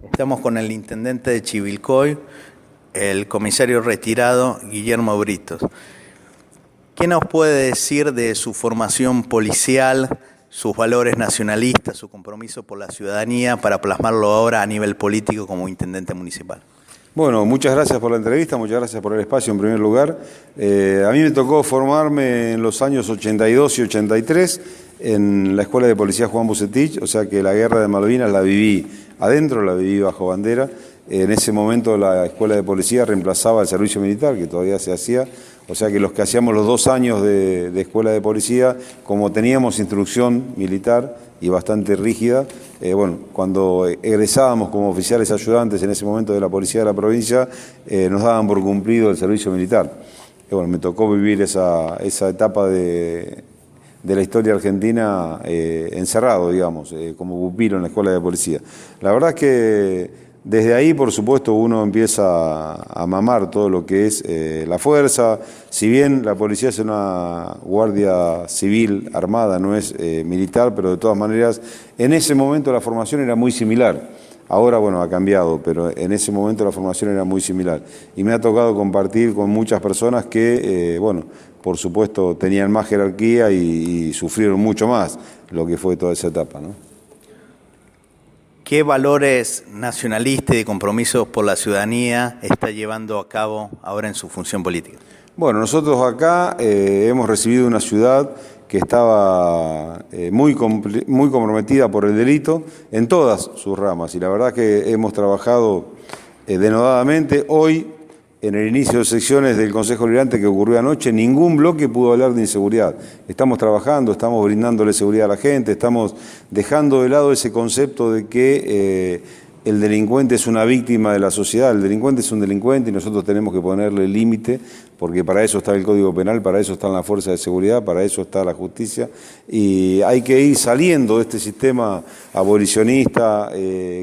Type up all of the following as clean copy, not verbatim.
Estamos con el intendente de Chivilcoy, el comisario retirado Guillermo Britos. ¿Qué nos puede decir de su formación policial, sus valores nacionalistas, su compromiso por la ciudadanía para plasmarlo ahora a nivel político como intendente municipal? Bueno, muchas gracias por la entrevista, muchas gracias por el espacio en primer lugar. A mí me tocó formarme en los años 82 y 83 en la Escuela de Policía Juan Bucetich, o sea que la Guerra de Malvinas la viví adentro, la viví bajo bandera. En ese momento la Escuela de Policía reemplazaba el servicio militar, que todavía se hacía, o sea que los que hacíamos los 2 años de Escuela de Policía, como teníamos instrucción militar y bastante rígida, cuando egresábamos como oficiales ayudantes en ese momento de la Policía de la provincia, nos daban por cumplido el servicio militar. Me tocó vivir esa etapa de la historia argentina encerrado, digamos, como pupilo en la Escuela de Policía. La verdad es que desde ahí, por supuesto, uno empieza a mamar todo lo que es la fuerza. Si bien la policía es una guardia civil armada, no es militar, pero de todas maneras, en ese momento la formación era muy similar. Ahora, ha cambiado, pero en ese momento la formación era muy similar. Y me ha tocado compartir con muchas personas que, por supuesto, tenían más jerarquía y sufrieron mucho más lo que fue toda esa etapa, ¿no? ¿Qué valores nacionalistas y de compromisos por la ciudadanía está llevando a cabo ahora en su función política? Bueno, nosotros acá hemos recibido una ciudad que estaba muy comprometida por el delito en todas sus ramas, y la verdad que hemos trabajado denodadamente. Hoy, en el inicio de secciones del Consejo Deliberante que ocurrió anoche, ningún bloque pudo hablar de inseguridad. Estamos trabajando, estamos brindándole seguridad a la gente, estamos dejando de lado ese concepto de que el delincuente es una víctima de la sociedad. El delincuente es un delincuente y nosotros tenemos que ponerle límite, porque para eso está el Código Penal, para eso están las fuerzas de seguridad, para eso está la justicia, y hay que ir saliendo de este sistema abolicionista,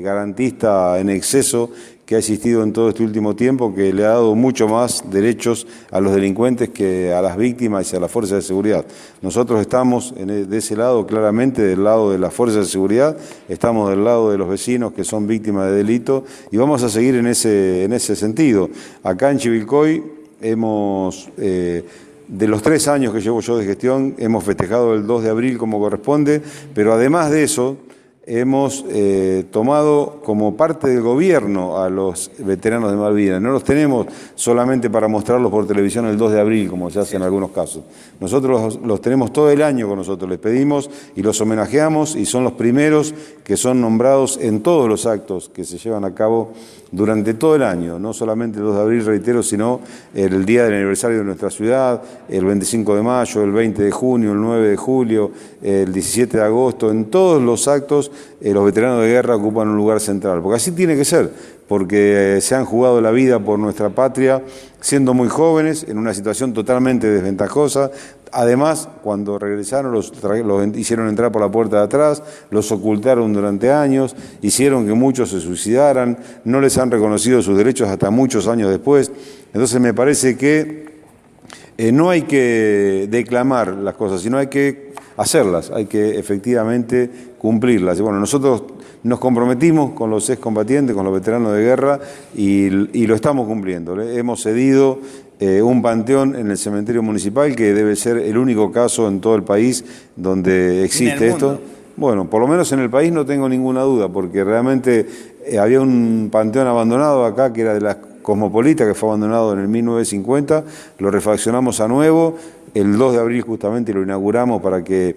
garantista en exceso, que ha existido en todo este último tiempo, que le ha dado mucho más derechos a los delincuentes que a las víctimas y a las fuerzas de seguridad. Nosotros estamos de ese lado, claramente del lado de las fuerzas de seguridad, estamos del lado de los vecinos que son víctimas de delito, y vamos a seguir en ese sentido. Acá en Chivilcoy hemos... de los 3 años que llevo yo de gestión, hemos festejado el 2 de abril como corresponde, pero además de eso, hemos tomado como parte del gobierno a los veteranos de Malvinas. No los tenemos solamente para mostrarlos por televisión el 2 de abril, como se hace en algunos casos. Nosotros los tenemos todo el año con nosotros, les pedimos y los homenajeamos, y son los primeros que son nombrados en todos los actos que se llevan a cabo durante todo el año, no solamente el 2 de abril, reitero, sino el día del aniversario de nuestra ciudad, el 25 de mayo, el 20 de junio, el 9 de julio, el 17 de agosto, en todos los actos los veteranos de guerra ocupan un lugar central, porque así tiene que ser, porque se han jugado la vida por nuestra patria siendo muy jóvenes, en una situación totalmente desventajosa. Además, cuando regresaron, los hicieron entrar por la puerta de atrás, los ocultaron durante años, hicieron que muchos se suicidaran, no les han reconocido sus derechos hasta muchos años después. Entonces me parece que no hay que declamar las cosas, sino hay que hacerlas, hay que efectivamente cumplirlas. Y nosotros nos comprometimos con los excombatientes, con los veteranos de guerra, y lo estamos cumpliendo. Hemos cedido un panteón en el cementerio municipal, que debe ser el único caso en todo el país donde existe esto. Bueno, por lo menos en el país no tengo ninguna duda, porque realmente había un panteón abandonado acá que era de la Cosmopolita, que fue abandonado en el 1950, lo refaccionamos a nuevo, el 2 de abril justamente lo inauguramos para que,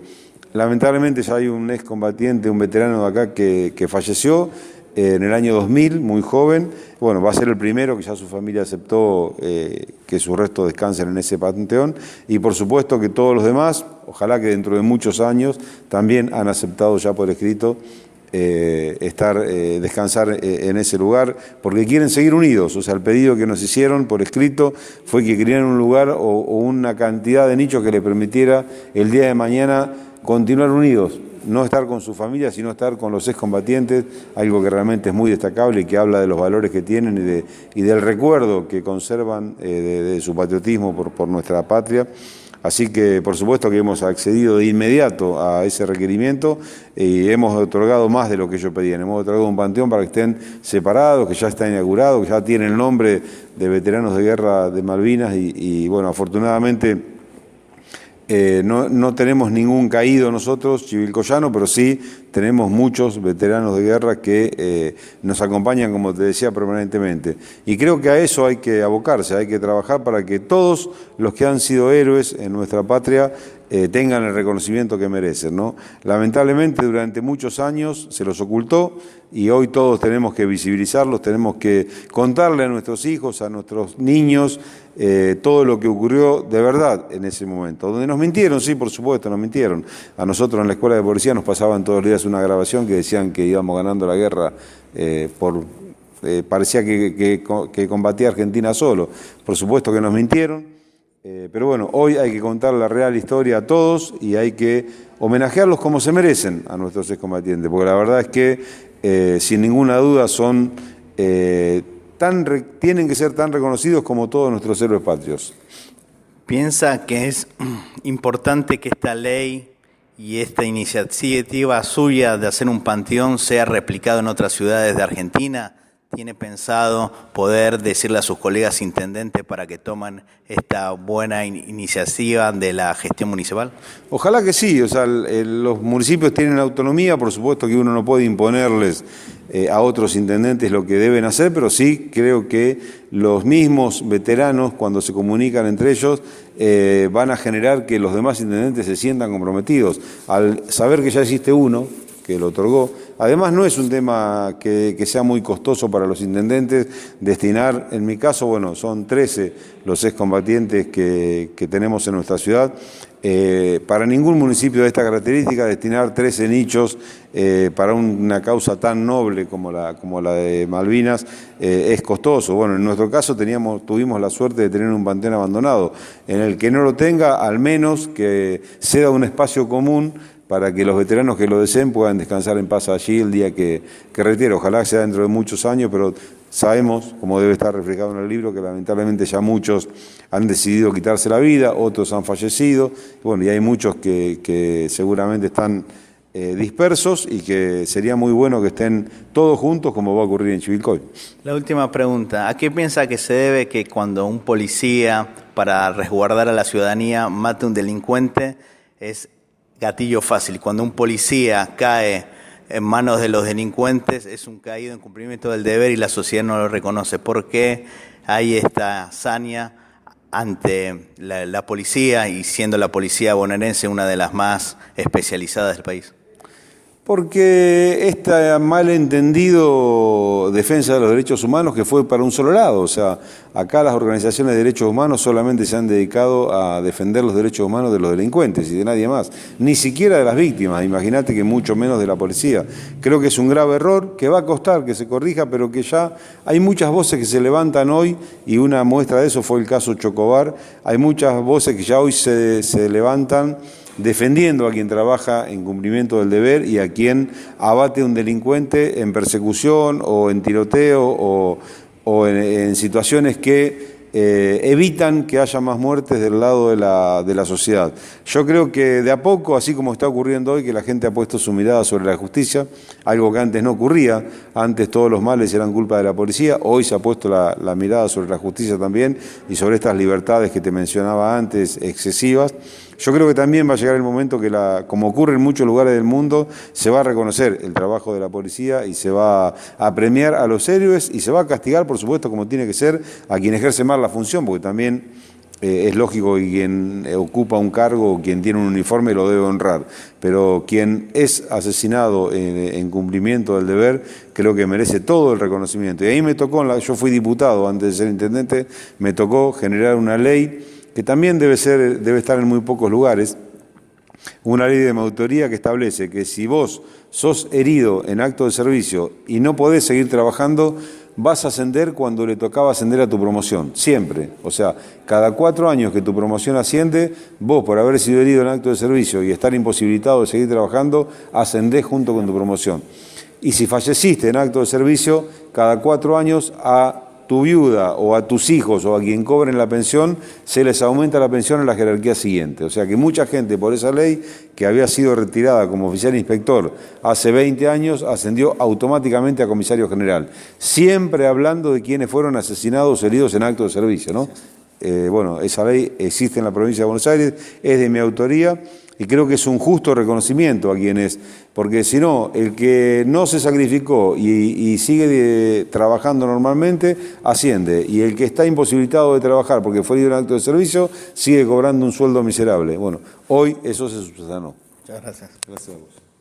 lamentablemente ya hay un excombatiente, un veterano de acá que falleció en el año 2000, muy joven. Va a ser el primero que ya su familia aceptó que sus restos descansen en ese panteón, y por supuesto que todos los demás, ojalá que dentro de muchos años, también han aceptado ya por escrito descansar en ese lugar, porque quieren seguir unidos. O sea, el pedido que nos hicieron por escrito fue que querían un lugar o una cantidad de nichos que les permitiera el día de mañana continuar unidos, no estar con su familia, sino estar con los excombatientes, algo que realmente es muy destacable y que habla de los valores que tienen y del recuerdo que conservan de su patriotismo por nuestra patria. Así que, por supuesto que hemos accedido de inmediato a ese requerimiento y hemos otorgado más de lo que ellos pedían. Hemos otorgado un panteón para que estén separados, que ya está inaugurado, que ya tiene el nombre de veteranos de guerra de Malvinas y bueno, afortunadamente no tenemos ningún caído nosotros, chivilcoyano, pero sí tenemos muchos veteranos de guerra que nos acompañan, como te decía, permanentemente. Y creo que a eso hay que abocarse, hay que trabajar para que todos los que han sido héroes en nuestra patria tengan el reconocimiento que merecen, ¿no? Lamentablemente durante muchos años se los ocultó y hoy todos tenemos que visibilizarlos, tenemos que contarle a nuestros hijos, a nuestros niños, todo lo que ocurrió de verdad en ese momento. Donde nos mintieron, sí, por supuesto, nos mintieron. A nosotros en la escuela de policía nos pasaban todos los días una grabación que decían que íbamos ganando la guerra parecía que combatía Argentina solo. Por supuesto que nos mintieron. Pero bueno, hoy hay que contar la real historia a todos y hay que homenajearlos como se merecen a nuestros excombatientes, porque la verdad es que sin ninguna duda tienen que ser tan reconocidos como todos nuestros héroes patrios. ¿Piensa que es importante que esta ley y esta iniciativa suya de hacer un panteón sea replicado en otras ciudades de Argentina? ¿Tiene pensado poder decirle a sus colegas intendentes para que tomen esta buena iniciativa de la gestión municipal? Ojalá que sí, o sea, los municipios tienen autonomía, por supuesto que uno no puede imponerles a otros intendentes lo que deben hacer, pero sí creo que los mismos veteranos, cuando se comunican entre ellos, van a generar que los demás intendentes se sientan comprometidos. Al saber que ya existe uno que lo otorgó. Además, no es un tema que sea muy costoso para los intendentes destinar, en mi caso, bueno, son 13 los excombatientes que tenemos en nuestra ciudad. Para ningún municipio de esta característica, destinar 13 nichos para una causa tan noble como la de Malvinas es costoso. Bueno, en nuestro caso tuvimos la suerte de tener un panteón abandonado. En el que no lo tenga, al menos que ceda un espacio común para que los veteranos que lo deseen puedan descansar en paz allí el día que retire. Ojalá sea dentro de muchos años, pero sabemos, como debe estar reflejado en el libro, que lamentablemente ya muchos han decidido quitarse la vida, otros han fallecido, bueno, y hay muchos que seguramente están dispersos y que sería muy bueno que estén todos juntos como va a ocurrir en Chivilcoy. La última pregunta, ¿a qué piensa que se debe que cuando un policía, para resguardar a la ciudadanía, mate a un delincuente, es gatillo fácil? Cuando un policía cae en manos de los delincuentes es un caído en cumplimiento del deber y la sociedad no lo reconoce. ¿Por qué hay esta hazaña ante la policía y siendo la policía bonaerense una de las más especializadas del país? Porque este malentendido defensa de los derechos humanos que fue para un solo lado. O sea, acá las organizaciones de derechos humanos solamente se han dedicado a defender los derechos humanos de los delincuentes y de nadie más. Ni siquiera de las víctimas, imagínate que mucho menos de la policía. Creo que es un grave error que va a costar que se corrija, pero que ya hay muchas voces que se levantan hoy y una muestra de eso fue el caso Chocobar. Hay muchas voces que ya hoy se levantan defendiendo a quien trabaja en cumplimiento del deber y a quien abate a un delincuente en persecución o en tiroteo o en situaciones que evitan que haya más muertes del lado de la sociedad. Yo creo que de a poco, así como está ocurriendo hoy, que la gente ha puesto su mirada sobre la justicia, algo que antes no ocurría, antes todos los males eran culpa de la policía, hoy se ha puesto la mirada sobre la justicia también y sobre estas libertades que te mencionaba antes, excesivas. Yo creo que también va a llegar el momento que, como ocurre en muchos lugares del mundo, se va a reconocer el trabajo de la policía y se va a premiar a los héroes y se va a castigar, por supuesto, como tiene que ser, a quien ejerce mal la función, porque también es lógico que quien ocupa un cargo o quien tiene un uniforme lo debe honrar, pero quien es asesinado en cumplimiento del deber, creo que merece todo el reconocimiento. Y ahí me tocó, yo fui diputado antes de ser intendente, me tocó generar una ley que también debe estar en muy pocos lugares, una ley de mi autoría que establece que si vos sos herido en acto de servicio y no podés seguir trabajando, vas a ascender cuando le tocaba ascender a tu promoción, siempre. O sea, cada 4 años que tu promoción asciende, vos por haber sido herido en acto de servicio y estar imposibilitado de seguir trabajando, ascendés junto con tu promoción. Y si falleciste en acto de servicio, cada 4 años a tu viuda o a tus hijos o a quien cobren la pensión, se les aumenta la pensión en la jerarquía siguiente. O sea que mucha gente por esa ley que había sido retirada como oficial inspector hace 20 años ascendió automáticamente a comisario general. Siempre hablando de quienes fueron asesinados o heridos en acto de servicio, ¿no? Bueno, esa ley existe en la provincia de Buenos Aires, es de mi autoría y creo que es un justo reconocimiento a quienes, porque si no, el que no se sacrificó y sigue trabajando normalmente, asciende, y el que está imposibilitado de trabajar porque fue herido en acto de servicio, sigue cobrando un sueldo miserable. Bueno, hoy eso se subsanó. Muchas gracias. Gracias a vos.